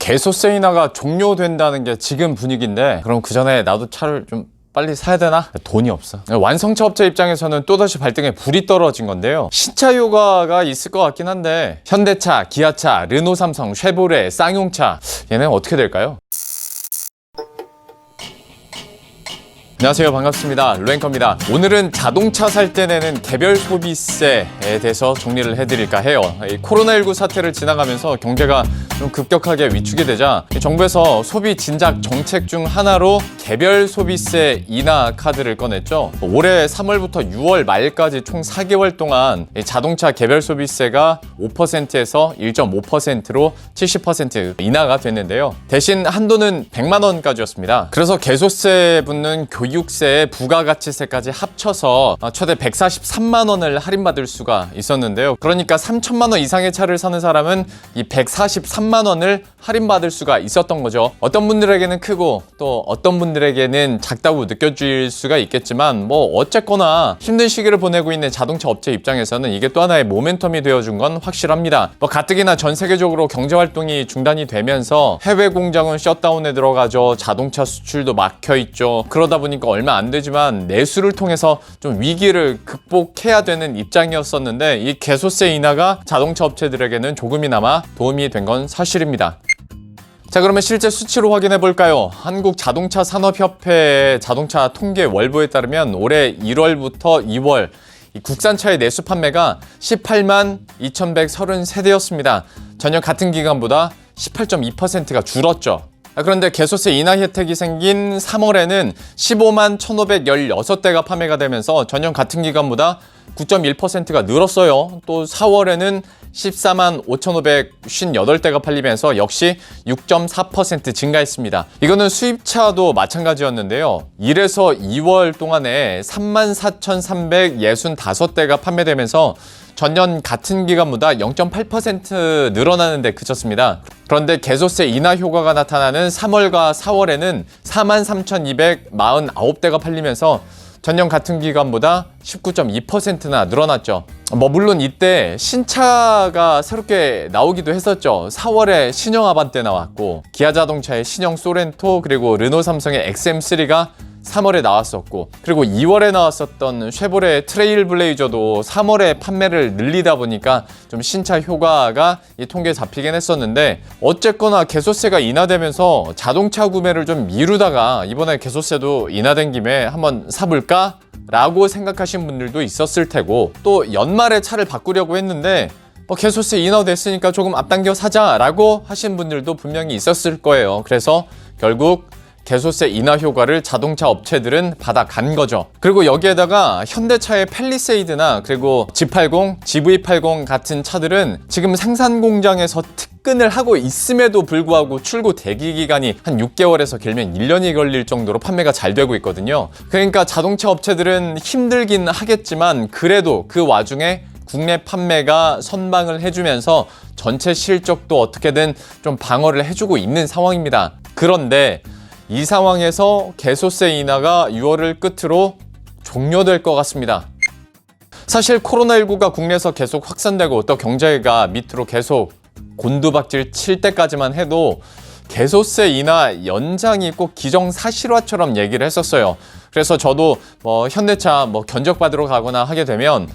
개소세 인하가 종료된다는 게 지금 분위기인데, 그럼 그 전에 나도 차를 좀 빨리 사야 되나? 돈이 없어. 완성차 업체 입장에서는 또다시 발등에 불이 떨어진 건데요. 신차 효과가 있을 것 같긴 한데, 현대차, 기아차, 르노, 삼성, 쉐보레, 쌍용차, 얘는 어떻게 될까요? 안녕하세요, 반갑습니다. 루앵커입니다. 오늘은 자동차 살 때 내는 개별 소비세에 대해서 정리를 해드릴까 해요. 이 코로나19 사태를 지나가면서 경제가 좀 급격하게 위축이 되자 정부에서 소비 진작 정책 중 하나로 개별 소비세 인하 카드를 꺼냈죠. 올해 3월부터 6월 말까지 총 4개월 동안 자동차 개별 소비세가 5%에서 1.5%로 70% 인하가 됐는데요. 대신 한도는 100만 원까지였습니다. 그래서 개소세 붙는 교육세, 부가가치세까지 합쳐서 최대 143만 원을 할인받을 수가 있었는데요. 그러니까 3천만 원 이상의 차를 사는 사람은 이 143만 원을 할인받을 수가 있었던 거죠. 어떤 분들에게는 크고 또 어떤 분들에게는 작다고 느껴질 수가 있겠지만, 뭐 어쨌거나 힘든 시기를 보내고 있는 자동차 업체 입장에서는 이게 또 하나의 모멘텀이 되어준 건 확실합니다. 뭐 가뜩이나 전 세계적으로 경제활동이 중단이 되면서 해외 공장은 셧다운에 들어가죠. 자동차 수출도 막혀있죠. 그러다 보니까 얼마 안 되지만 내수를 통해서 좀 위기를 극복해야 되는 입장이었었는데, 이 개소세 인하가 자동차 업체들에게는 조금이나마 도움이 된 건 사실입니다. 자, 그러면 실제 수치로 확인해 볼까요? 한국자동차산업협회 자동차 통계 월보에 따르면 올해 1월부터 2월 이 국산차의 내수 판매가 18만 2,133대였습니다. 전년 같은 기간보다 18.2%가 줄었죠. 그런데 개소세 인하 혜택이 생긴 3월에는 15만 1,516대가 판매가 되면서 전년 같은 기간보다 9.1%가 늘었어요. 또 4월에는 14만 5,558대가 팔리면서 역시 6.4% 증가했습니다. 이거는 수입차도 마찬가지였는데요. 1에서 2월 동안에 34,365대가 판매되면서 전년 같은 기간보다 0.8% 늘어나는 데 그쳤습니다. 그런데 개소세 인하 효과가 나타나는 3월과 4월에는 43,249대가 팔리면서 전년 같은 기간보다 19.2%나 늘어났죠. 물론 이때 신차가 새롭게 나오기도 했었죠. 4월에 신형 아반떼 나왔고, 기아자동차의 신형 소렌토, 그리고 르노 삼성의 XM3가 3월에 나왔었고, 그리고 2월에 나왔었던 쉐보레 트레일블레이저도 3월에 판매를 늘리다 보니까 좀 신차 효과가 이 통계에 잡히긴 했었는데, 어쨌거나 개소세가 인하되면서 자동차 구매를 좀 미루다가 이번에 개소세도 인하된 김에 한번 사볼까? 라고 생각하신 분들도 있었을 테고, 또 연말에 차를 바꾸려고 했는데 개소세 인하됐으니까 조금 앞당겨 사자 라고 하신 분들도 분명히 있었을 거예요. 그래서 결국 개소세 인하 효과를 자동차 업체들은 받아간 거죠. 그리고 여기에다가 현대차의 팰리세이드나 그리고 G80, GV80 같은 차들은 지금 생산 공장에서 특근을 하고 있음에도 불구하고 출고 대기 기간이 한 6개월에서 길면 1년이 걸릴 정도로 판매가 잘 되고 있거든요. 그러니까 자동차 업체들은 힘들긴 하겠지만 그래도 그 와중에 국내 판매가 선방을 해주면서 전체 실적도 어떻게든 좀 방어를 해주고 있는 상황입니다. 그런데 이 상황에서 개소세 인하가 6월을 끝으로 종료될 것 같습니다. 사실 코로나19가 국내에서 계속 확산되고 또 경제가 밑으로 계속 곤두박질 칠 때까지만 해도 개소세 인하 연장이 꼭 기정사실화처럼 얘기를 했었어요. 그래서 저도 현대차 견적받으러 가거나 하게 되면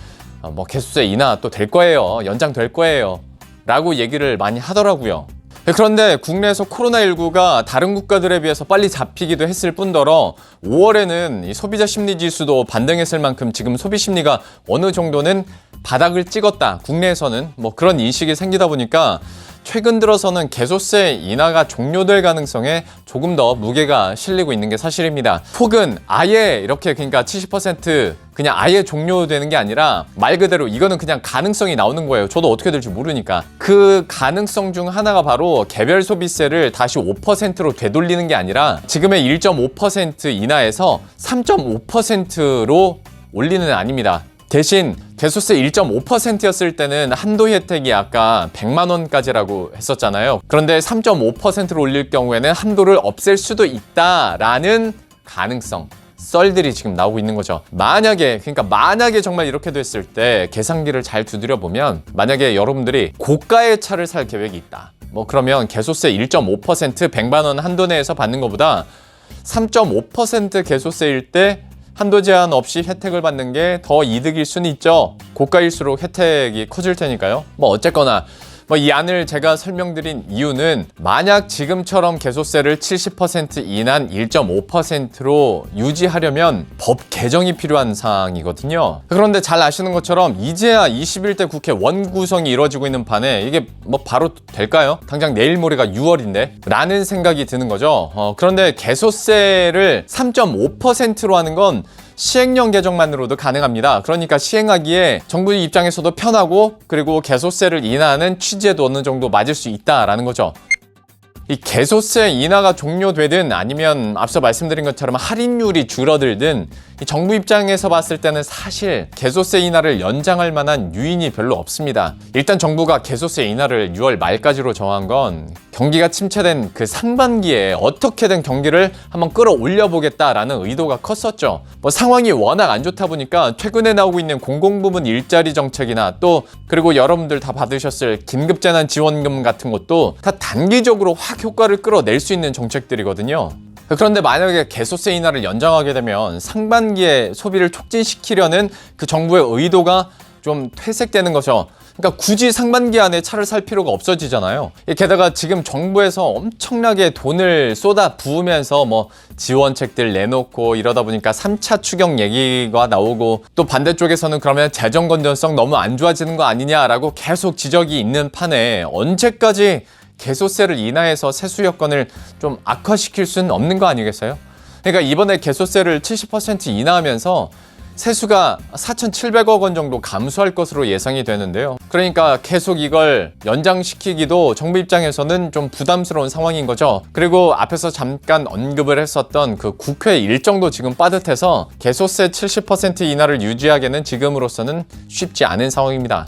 개소세 인하 또 될 거예요, 연장될 거예요 라고 얘기를 많이 하더라고요. 그런데 국내에서 코로나19가 다른 국가들에 비해서 빨리 잡히기도 했을 뿐더러 5월에는 이 소비자 심리 지수도 반등했을 만큼 지금 소비 심리가 어느 정도는 바닥을 찍었다, 국내에서는 그런 인식이 생기다 보니까 최근 들어서는 개소세 인하가 종료될 가능성에 조금 더 무게가 실리고 있는 게 사실입니다. 혹은 아예 이렇게 그러니까 70% 그냥 아예 종료되는 게 아니라 말 그대로 이거는 그냥 가능성이 나오는 거예요. 저도 어떻게 될지 모르니까. 그 가능성 중 하나가 바로 개별 소비세를 다시 5%로 되돌리는 게 아니라 지금의 1.5% 인하에서 3.5%로 올리는 아닙니다. 대신 개소세 1.5%였을 때는 한도 혜택이 아까 100만 원까지라고 했었잖아요. 그런데 3.5%로 올릴 경우에는 한도를 없앨 수도 있다라는 가능성, 썰들이 지금 나오고 있는 거죠. 만약에 정말 이렇게 됐을 때 계산기를 잘 두드려 보면, 만약에 여러분들이 고가의 차를 살 계획이 있다, 그러면 개소세 1.5% 100만 원 한도 내에서 받는 것보다 3.5% 개소세일 때 한도 제한 없이 혜택을 받는 게 더 이득일 수는 있죠. 고가일수록 혜택이 커질 테니까요. 어쨌거나 이 안을 제가 설명드린 이유는, 만약 지금처럼 개소세를 70% 인한 1.5%로 유지하려면 법 개정이 필요한 사항이거든요. 그런데 잘 아시는 것처럼 이제야 21대 국회 원구성이 이루어지고 있는 판에 이게 바로 될까요? 당장 내일 모레가 6월인데 라는 생각이 드는 거죠. 그런데 개소세를 3.5%로 하는 건 시행령 개정만으로도 가능합니다. 그러니까 시행하기에 정부 입장에서도 편하고, 그리고 개소세를 인하하는 취지에도 어느 정도 맞을 수 있다라는 거죠. 이 개소세 인하가 종료되든 아니면 앞서 말씀드린 것처럼 할인율이 줄어들든, 이 정부 입장에서 봤을 때는 사실 개소세 인하를 연장할 만한 요인이 별로 없습니다. 일단 정부가 개소세 인하를 6월 말까지로 정한 건 경기가 침체된 그 상반기에 어떻게든 경기를 한번 끌어올려 보겠다라는 의도가 컸었죠. 상황이 워낙 안 좋다 보니까 최근에 나오고 있는 공공부문 일자리 정책이나 또 그리고 여러분들 다 받으셨을 긴급재난지원금 같은 것도 다 단기적으로 확 효과를 끌어낼 수 있는 정책들이거든요. 그런데 만약에 개소세 인하를 연장하게 되면 상반기에 소비를 촉진시키려는 그 정부의 의도가 좀 퇴색되는 거죠. 그러니까 굳이 상반기 안에 차를 살 필요가 없어지잖아요. 게다가 지금 정부에서 엄청나게 돈을 쏟아 부으면서 지원책들 내놓고 이러다 보니까 3차 추경 얘기가 나오고, 또 반대쪽에서는 그러면 재정 건전성 너무 안 좋아지는 거 아니냐라고 계속 지적이 있는 판에 언제까지 개소세를 인하해서 세수 여건을 좀 악화시킬 수는 없는 거 아니겠어요? 그러니까 이번에 개소세를 70% 인하하면서 세수가 4,700억 원 정도 감소할 것으로 예상이 되는데요. 그러니까 계속 이걸 연장시키기도 정부 입장에서는 좀 부담스러운 상황인 거죠. 그리고 앞에서 잠깐 언급을 했었던 그 국회 일정도 지금 빠듯해서 개소세 70% 인하를 유지하기는 지금으로서는 쉽지 않은 상황입니다.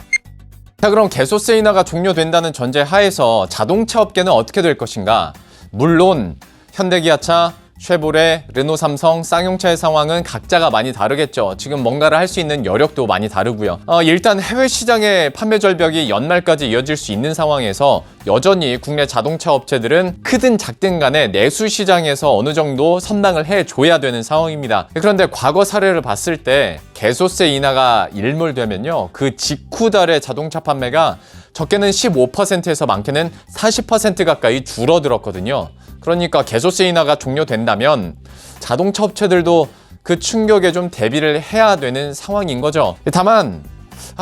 자, 그럼 개소세 인하가 종료된다는 전제 하에서 자동차 업계는 어떻게 될 것인가? 물론 현대기아차, 쉐보레, 르노, 삼성, 쌍용차의 상황은 각자가 많이 다르겠죠. 지금 뭔가를 할 수 있는 여력도 많이 다르고요. 일단 해외 시장의 판매 절벽이 연말까지 이어질 수 있는 상황에서 여전히 국내 자동차 업체들은 크든 작든 간에 내수 시장에서 어느 정도 선방을 해줘야 되는 상황입니다. 그런데 과거 사례를 봤을 때 개소세 인하가 일몰되면요, 그 직후 달에 자동차 판매가 적게는 15%에서 많게는 40% 가까이 줄어들었거든요. 그러니까 개소세 인하가 종료된다면 자동차 업체들도 그 충격에 좀 대비를 해야 되는 상황인 거죠. 다만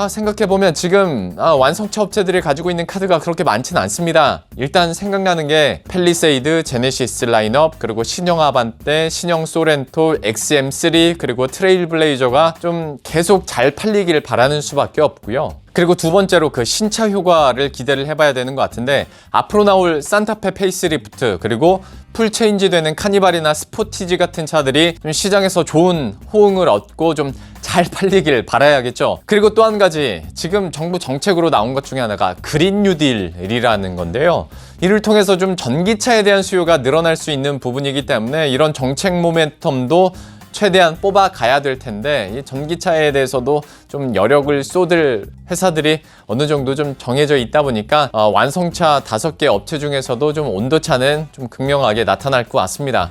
생각해보면 지금 완성차 업체들이 가지고 있는 카드가 그렇게 많지는 않습니다. 일단 생각나는 게 팰리세이드, 제네시스 라인업, 그리고 신형 아반떼, 신형 소렌토, XM3, 그리고 트레일블레이저가 좀 계속 잘 팔리길 바라는 수밖에 없고요. 그리고 두 번째로 그 신차 효과를 기대를 해봐야 되는 것 같은데, 앞으로 나올 산타페 페이스리프트, 그리고 풀 체인지 되는 카니발이나 스포티지 같은 차들이 좀 시장에서 좋은 호응을 얻고 좀 잘 팔리길 바라야겠죠. 그리고 또 한 가지, 지금 정부 정책으로 나온 것 중에 하나가 그린 뉴딜이라는 건데요. 이를 통해서 좀 전기차에 대한 수요가 늘어날 수 있는 부분이기 때문에 이런 정책 모멘텀도 최대한 뽑아가야 될 텐데, 이 전기차에 대해서도 좀 여력을 쏟을 회사들이 어느 정도 좀 정해져 있다 보니까 완성차 5개 업체 중에서도 좀 온도차는 좀 극명하게 나타날 것 같습니다.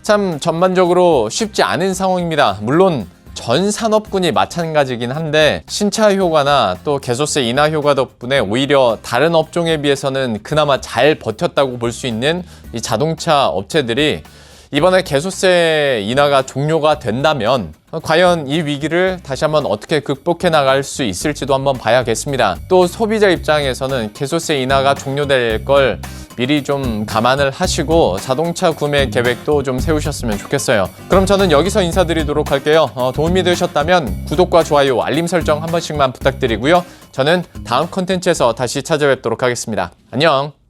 참 전반적으로 쉽지 않은 상황입니다. 물론 전 산업군이 마찬가지긴 한데, 신차 효과나 또 개소세 인하 효과 덕분에 오히려 다른 업종에 비해서는 그나마 잘 버텼다고 볼 수 있는 이 자동차 업체들이 이번에 개소세 인하가 종료가 된다면 과연 이 위기를 다시 한번 어떻게 극복해 나갈 수 있을지도 한번 봐야겠습니다. 또 소비자 입장에서는 개소세 인하가 종료될 걸 미리 좀 감안을 하시고 자동차 구매 계획도 좀 세우셨으면 좋겠어요. 그럼 저는 여기서 인사드리도록 할게요. 도움이 되셨다면 구독과 좋아요, 알림 설정 한 번씩만 부탁드리고요. 저는 다음 콘텐츠에서 다시 찾아뵙도록 하겠습니다. 안녕!